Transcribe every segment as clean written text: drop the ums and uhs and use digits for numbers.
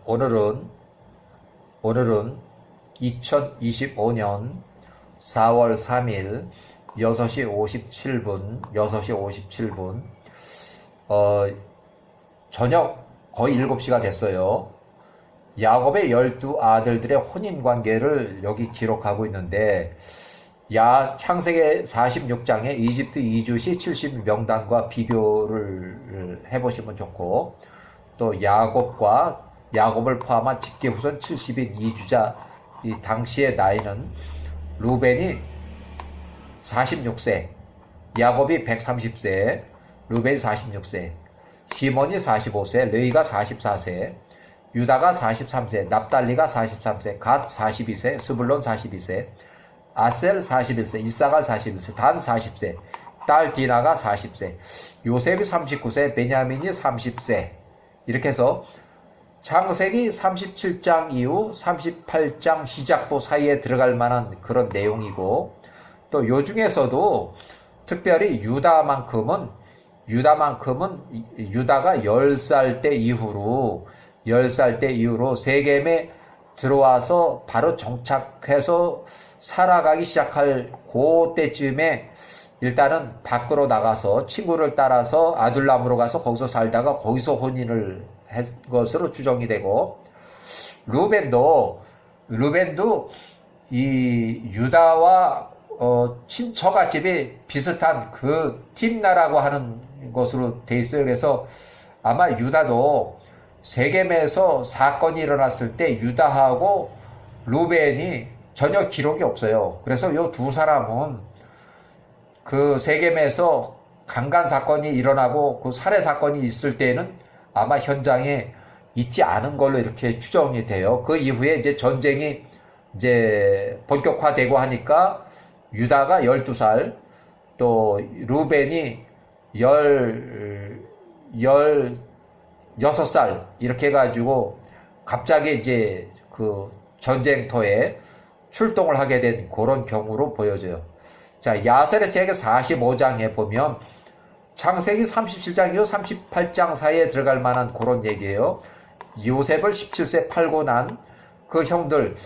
오늘은 2025년 4월 3일 6시 57분, 저녁 거의 7시가 됐어요. 야곱의 12아들들의 혼인관계를 여기 기록하고 있는데, 창세기 46장의 이집트 이주 시 70명단과 비교를 해보시면 좋고, 또 야곱을 포함한 직계후손 70인 이주자, 이 당시의 나이는 루벤이 46세, 야곱이 130세, 루벤이 46세, 시몬이 45세, 레위가 44세, 유다가 43세, 납달리가 43세, 갓 42세, 스불론 42세, 아셀 41세, 이사갈 41세, 단 40세, 딸 디나가 40세, 요셉이 39세, 베냐민이 30세. 이렇게 해서 창세기 37장 이후 38장 시작부 사이에 들어갈 만한 그런 내용이고, 또 요 중에서도 특별히 유다가 10살 때 이후로 세겜에 들어와서 바로 정착해서 살아가기 시작할 그때쯤에 일단은 밖으로 나가서 친구를 따라서 아둘람으로 가서 거기서 살다가 거기서 혼인을 한 것으로 추정이 되고, 루벤도 이 유다와 처갓집이 비슷한 그 팀나라고 하는 것으로 돼 있어요. 그래서 아마 유다도 세겜에서 사건이 일어났을 때 유다하고 루벤이 전혀 기록이 없어요. 그래서 이 두 사람은 그 세겜에서 강간 사건이 일어나고 그 살해 사건이 있을 때는 아마 현장에 있지 않은 걸로 이렇게 추정이 돼요. 그 이후에 이제 전쟁이 이제 본격화되고 하니까 유다가 12살, 또 루벤이 16살 이렇게 해가지고 갑자기 이제 그 전쟁터에 출동을 하게 된 그런 경우로 보여져요. 자, 야셀의 책의 45장에 보면 창세기 37장 이후 38장 사이에 들어갈 만한 그런 얘기예요. 요셉을 17세 팔고 난 그 형들,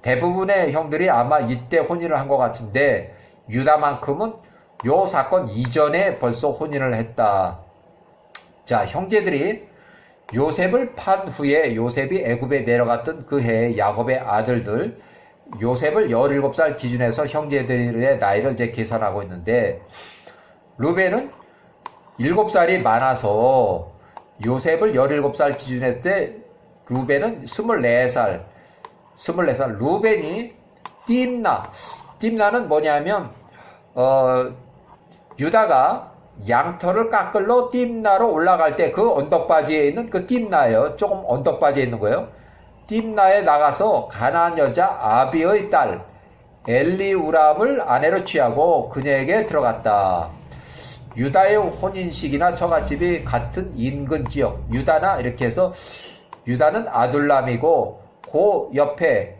대부분의 형들이 아마 이때 혼인을 한 것 같은데, 유다만큼은 요 사건 이전에 벌써 혼인을 했다. 자, 형제들이 요셉을 판 후에 요셉이 애굽에 내려갔던 그 해에 야곱의 아들들, 요셉을 17살 기준해서 형제들의 나이를 이제 계산하고 있는데, 루벤은 7살이 많아서 요셉을 17살 기준했을 때 루벤은 24살. 루벤이 띠임나는 뭐냐면 유다가 양털을 깎을로 띠임나로 올라갈 때 그 언덕바지에 있는 그 띠임나예요. 조금 언덕바지에 있는 거예요. 띠임나에 나가서 가나안 여자 아비의 딸 엘리우람을 아내로 취하고 그녀에게 들어갔다. 유다의 혼인식이나 처갓집이 같은 인근 지역, 유다나 이렇게 해서 유다는 아둘람이고 그 옆에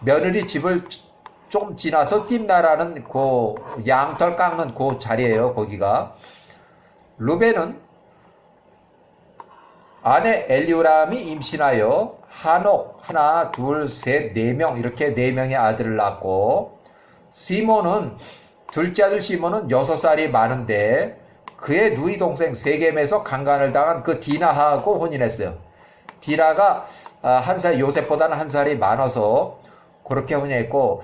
며느리 집을 좀 지나서 띠임나라는 그 양털 깎는 그 자리예요. 거기가. 루벤은 아내 엘리우람이 임신하여 한옥 하나, 둘, 셋, 4명 이렇게 4명의 아들을 낳고, 시몬은 둘째 아들 시몬은 6살이 많은데 그의 누이 동생 세겜에서 강간을 당한 그 디나하고 혼인했어요. 디나가 요셉보다는 1살이 많아서 그렇게 혼인했고,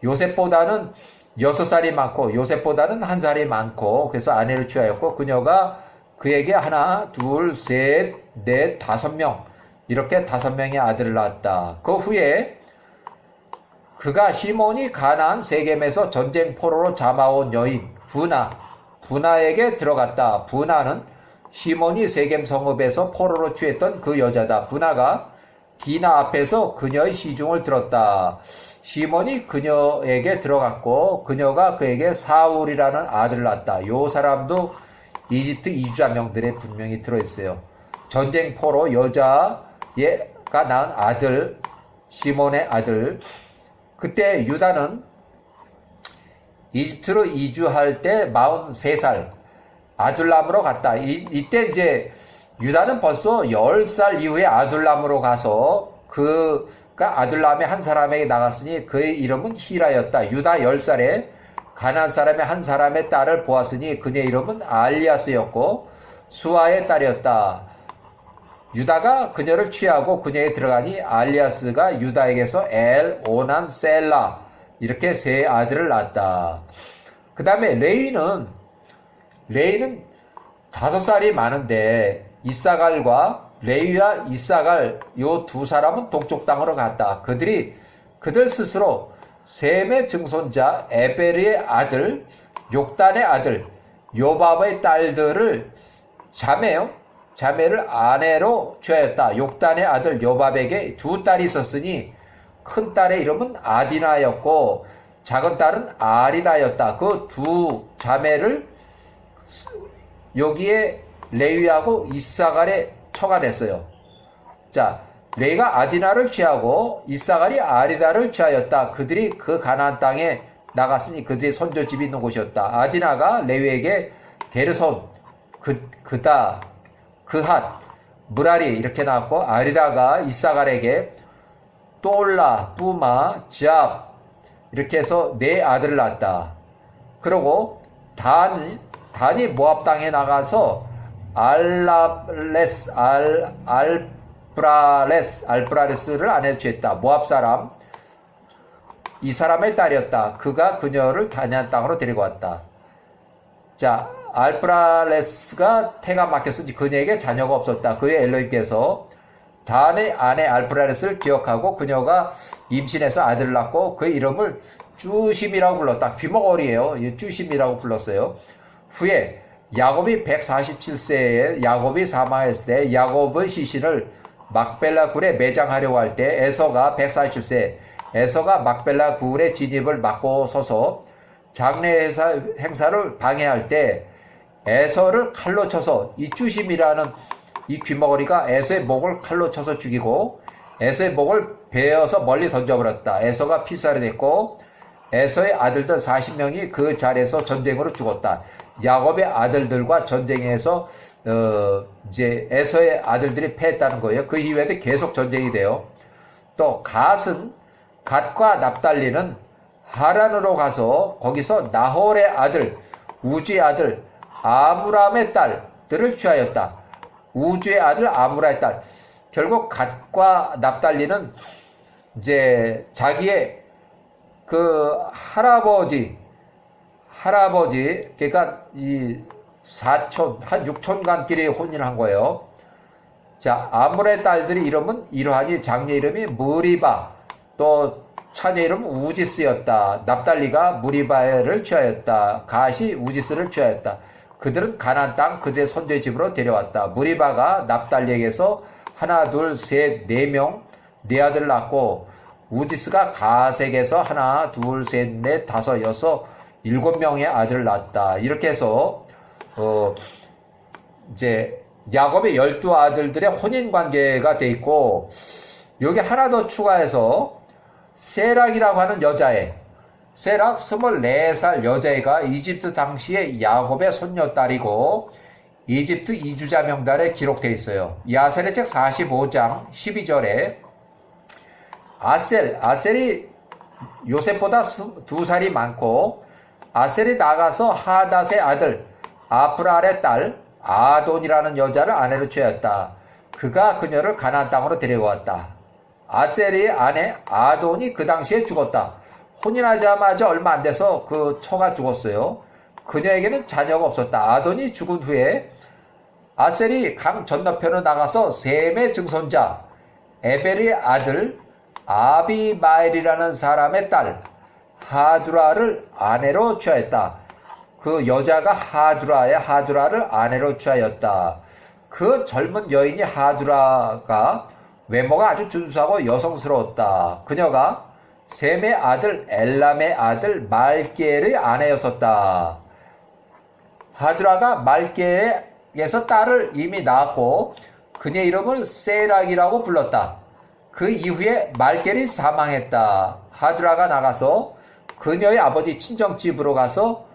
요셉보다는 6살이 많고 요셉보다는 1살이 많고 그래서 아내를 취하였고, 그녀가 그에게 하나, 둘, 셋, 넷, 5명 이렇게 5명의 아들을 낳았다. 그 후에 그가 시몬이 가나안 세겜에서 전쟁 포로로 잡아온 여인 부나에게 들어갔다. 부나는 시몬이 세겜 성읍에서 포로로 취했던 그 여자다. 부나가 디나 앞에서 그녀의 시중을 들었다. 시몬이 그녀에게 들어갔고 그녀가 그에게 사울이라는 아들을 낳았다. 요 사람도 이집트 이주자 명들에 분명히 들어있어요. 전쟁 포로 여자가 낳은 아들, 시몬의 아들. 그때 유다는 이집트로 이주할 때 43살 아둘람으로 갔다. 이때 이제 유다는 벌써 10살 이후에 아둘람으로 가서 그가 아둘람의 한 사람에게 나갔으니 그의 이름은 히라였다. 유다 10살에 가나안 사람의 한 사람의 딸을 보았으니 그녀의 이름은 알리아스였고 수아의 딸이었다. 유다가 그녀를 취하고 그녀에 들어가니 알리아스가 유다에게서 엘, 오난, 셀라 이렇게 세 아들을 낳았다. 그 다음에 레위는 5살이 많은데 이사갈과 레위와 이사갈 요 두 사람은 동쪽 땅으로 갔다. 그들 스스로 셈의 증손자 에베르의 아들 욕단의 아들 요밥의 딸들을 자매를 아내로 취하였다. 욕단의 아들 요밥에게 두 딸이 있었으니 큰 딸의 이름은 아디나였고 작은 딸은 아리다였다. 그 두 자매를 여기에 레위하고 이사갈의 처가 됐어요. 자, 레위가 아디나를 취하고 이사갈이 아리다를 취하였다. 그들이 그 가나안 땅에 나갔으니 그들의 선조집이 있는 곳이었다. 아디나가 레위에게 게르손, 그다, 그핫, 무라리 이렇게 낳았고 아리다가 이사갈에게 똘라, 뚜마, 지압 이렇게 해서 4아들을 낳았다. 그리고 단이 모압 땅에 나가서 알브라레스를 아내로 취했다. 모압 사람 이 사람의 딸이었다. 그가 그녀를 가나안 땅으로 데리고 왔다. 자, 알브라레스가 태가 막혔으니 그녀에게 자녀가 없었다. 그의 엘로힘께서 단의 아내 알브라레스를 기억하고 그녀가 임신해서 아들을 낳고 그의 이름을 쭈심이라고 불렀다. 귀머거리예요. 쭈심이라고 불렀어요. 후에 야곱이 147세에 야곱이 사망했을 때 야곱의 시신을 막벨라 굴에 매장하려고 할 때 에서가 147세 에서가 막벨라 굴의 진입을 막고 서서 장례 행사를 방해할 때 에서를 칼로 쳐서 이 쭈심이라는 이 귀머거리가 에서의 목을 칼로 쳐서 죽이고 에서의 목을 베어서 멀리 던져버렸다. 에서가 피살이 됐고 에서의 아들들 40명이 그 자리에서 전쟁으로 죽었다. 야곱의 아들들과 전쟁에서 이제 에서의 아들들이 패했다는 거예요. 그 이후에도 계속 전쟁이 돼요. 또 갓과 납달리는 하란으로 가서 거기서 나홀의 아들, 우주의 아들, 아므람의 딸들을 취하였다. 우주의 아들 아므라의 딸. 결국 갓과 납달리는 이제 자기의 그 할아버지 그러니까 이 사촌 한 6촌간끼리 혼인을 한 거예요. 자, 아므라의 딸들의 이름은 이러하니 장녀 이름이 무리바 또 차녀 이름 우지스였다. 납달리가 무리바를 취하였다. 갓이 우지스를 취하였다. 그들은 가나안 땅 그들의 선조의 집으로 데려왔다. 무리바가 납달리에게서 하나, 둘, 셋, 4명, 4아들을 낳고 우지스가 갓에게서 하나, 둘, 셋, 넷, 다섯, 여섯, 7명의 아들을 낳았다. 이렇게 해서 이제 야곱의 12아들들의 혼인 관계가 돼 있고 여기 하나 더 추가해서 세락이라고 하는 여자애 세락 24살 여자애가 이집트 당시에 야곱의 손녀딸이고 이집트 이주자 명단에 기록되어 있어요. 야셀의 책 45장 12절에 아셀이 요셉보다 2살이 많고 아셀이 나가서 하닷의 아들 아프랄의 딸 아돈이라는 여자를 아내로 취하였다. 그가 그녀를 가나안 땅으로 데려왔다. 아셀의 아내 아돈이 그 당시에 죽었다. 혼인하자마자 얼마 안 돼서 그 처가 죽었어요. 그녀에게는 자녀가 없었다. 아돈이 죽은 후에 아셀이 강 건너편으로 나가서 셈의 증손자 에벨의 아들 아비마엘이라는 사람의 딸 하두라를 아내로 취하였다. 그 여자가 하두라를 아내로 취하였다. 그 젊은 여인이 하두라가 외모가 아주 준수하고 여성스러웠다. 그녀가 셈의 아들 엘람의 아들 말기엘의 아내였었다. 하두라가 말기엘에게서 딸을 이미 낳았고 그녀의 이름을 세락이라고 불렀다. 그 이후에 말기엘이 사망했다. 하두라가 나가서 그녀의 아버지 친정집으로 가서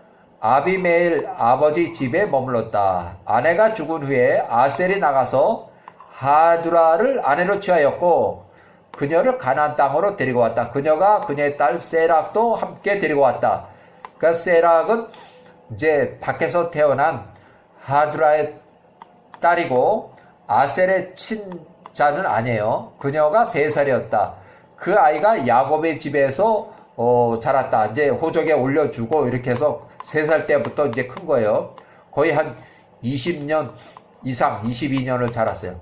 아비메일 아버지 집에 머물렀다. 아내가 죽은 후에 아셀이 나가서 하두라를 아내로 취하였고 그녀를 가나안 땅으로 데리고 왔다. 그녀가 그녀의 딸 세락도 함께 데리고 왔다. 그러니까 세락은 이제 밖에서 태어난 하두라의 딸이고 아셀의 친자는 아니에요. 그녀가 3살이었다. 그 아이가 야곱의 집에서 자랐다. 이제 호적에 올려주고 이렇게 해서 3살 때부터 이제 큰 거예요. 거의 한 20년 이상, 22년을 자랐어요.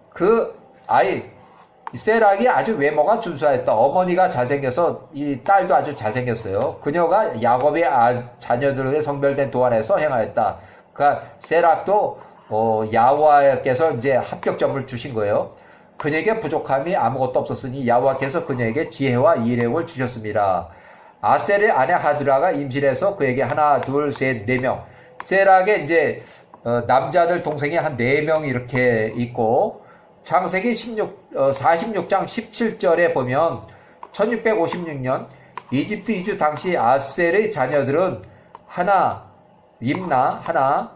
그 아이, 세락이 아주 외모가 준수하였다. 어머니가 잘생겨서 이 딸도 아주 잘생겼어요. 그녀가 야곱의 자녀들의 성별된 도안에서 행하였다. 그러니까 세락도 야호와께서 이제 합격점을 주신 거예요. 그녀에게 부족함이 아무것도 없었으니 야호와께서 그녀에게 지혜와 이력을 주셨습니다. 아셀의 아내 하두라가 임신해서 그에게 하나, 둘, 셋, 4명. 세락의 이제 남자들 동생이 한 4명 이렇게 있고 창세기 46장 17절에 보면 1656년 이집트 이주 당시 아셀의 자녀들은 하나, 임나, 하나,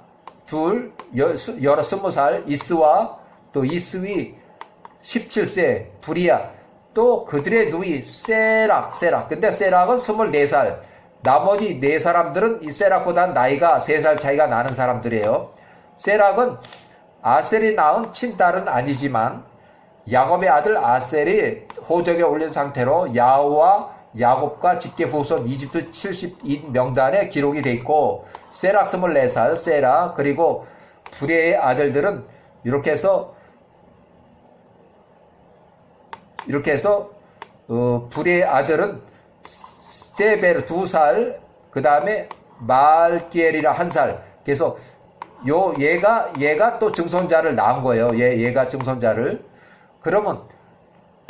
둘, 20살, 이스와 또 이스위 17세, 부리야, 또 그들의 누이 세락. 근데 세락은 24살. 나머지 4사람들은 이 세락보다 나이가 3살 차이가 나는 사람들이에요. 세락은 아셀이 낳은 친딸은 아니지만 야곱의 아들 아셀이 호적에 올린 상태로 야호와 야곱과 직계 후손 이집트 70인 명단에 기록이 돼 있고 세락 24살 세라 그리고 부레의 아들들은 이렇게 해서 부레의 아들은 제벨 2살 그 다음에 말기엘이라 1살 그래서 얘가 또 증손자를 낳은 거예요. 얘가 증손자를. 그러면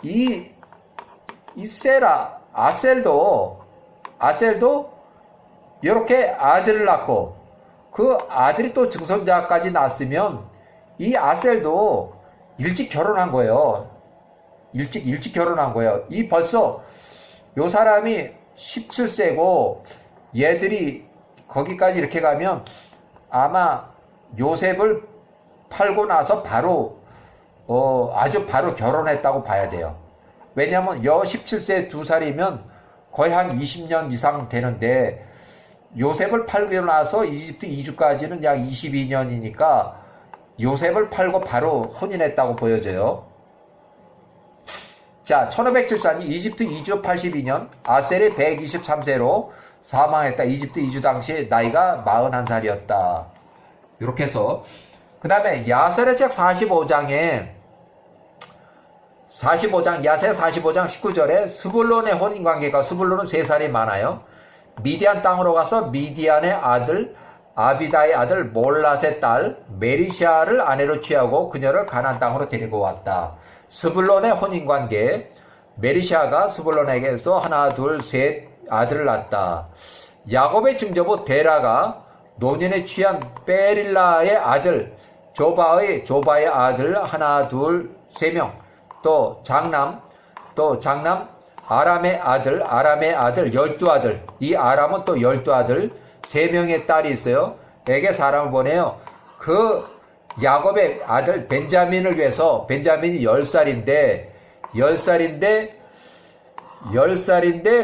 이 세라, 아셀도 이렇게 아들을 낳고 그 아들이 또 증손자까지 낳았으면 이 아셀도 일찍 결혼한 거예요. 일찍 결혼한 거예요. 벌써 요 사람이 17세고 얘들이 거기까지 이렇게 가면 아마 요셉을 팔고 나서 아주 바로 결혼했다고 봐야 돼요. 왜냐하면 17세 2살이면 거의 한 20년 이상 되는데 요셉을 팔고 나서 이집트 이주까지는 약 22년이니까 요셉을 팔고 바로 혼인했다고 보여져요. 자, 1574년 이집트 이주 82년 아셀이 123세로 사망했다. 이집트 이주 당시 나이가 41살이었다. 이렇게 해서 그 다음에 야세의 책 45장 야세 45장 19절에 스불론의 혼인관계가 스불론은 3살이 많아요. 미디안 땅으로 가서 미디안의 아들 아비다의 아들 몰랏의 딸 메리샤를 아내로 취하고 그녀를 가나안 땅으로 데리고 왔다. 스불론의 혼인관계 메리샤가 스불론에게서 하나, 둘, 셋 아들을 낳았다. 야곱의 증조부 데라가 노년에 취한 베릴라의 아들 조바의 아들 하나, 둘, 3명 또 장남 아람의 아들 12아들 이 아람은 또 12아들 3명의 딸이 있어요. 에게 사람을 보내요. 그 야곱의 아들 벤자민을 위해서 벤자민이 10살인데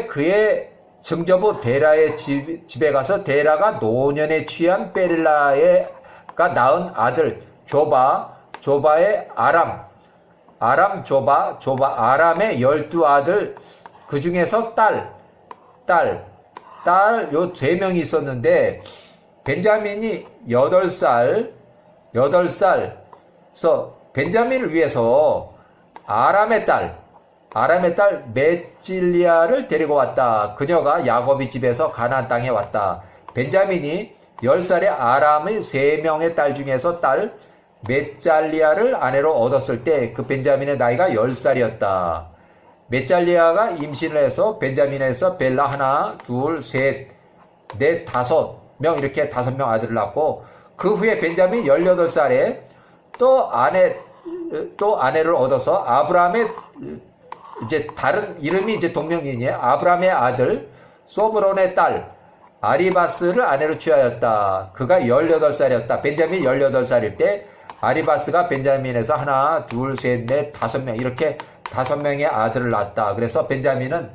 그의 증조부 데라의 집에 가서 데라가 노년에 취한 베릴라가 낳은 아들 조바의 아람의 12아들 그 중에서 딸 요 3명이 있었는데 벤자민이 8살 그래서 벤자민을 위해서 아람의 딸 맷질리아를 데리고 왔다. 그녀가 야곱의 집에서 가나안 땅에 왔다. 벤자민이 10살의 아람의 3명의 딸 중에서 딸 맷잘리아를 아내로 얻었을 때 그 벤자민의 나이가 10살이었다. 맷잘리아가 임신을 해서 벤자민에서 벨라 하나, 둘, 셋, 넷, 5명 이렇게 5명 아들을 낳고 그 후에 벤자민이 18살에 또 아내를 얻어서 아브라함의 이제 다른 이름이 이제 동명이인이에요. 아브라함의 아들 소므론의 딸 아리바스를 아내로 취하였다. 그가 18살이었다. 벤자민이 18살일 때 아리바스가 벤자민에서 하나, 둘, 셋, 넷, 5명 이렇게 5명의 아들을 낳았다. 그래서 벤자민은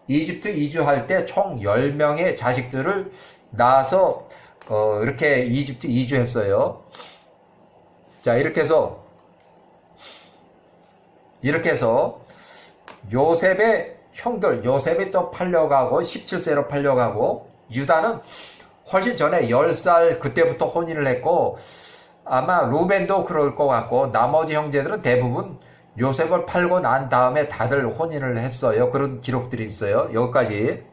이집트 이주할 때 총 10명의 자식들을 낳아서 이렇게 이집트 이주했어요. 자, 이렇게 해서 요셉의 형들, 요셉이 또 팔려가고 17세로 팔려가고 유다는 훨씬 전에 10살 그때부터 혼인을 했고 아마 루벤도 그럴 것 같고 나머지 형제들은 대부분 요셉을 팔고 난 다음에 다들 혼인을 했어요. 그런 기록들이 있어요. 여기까지.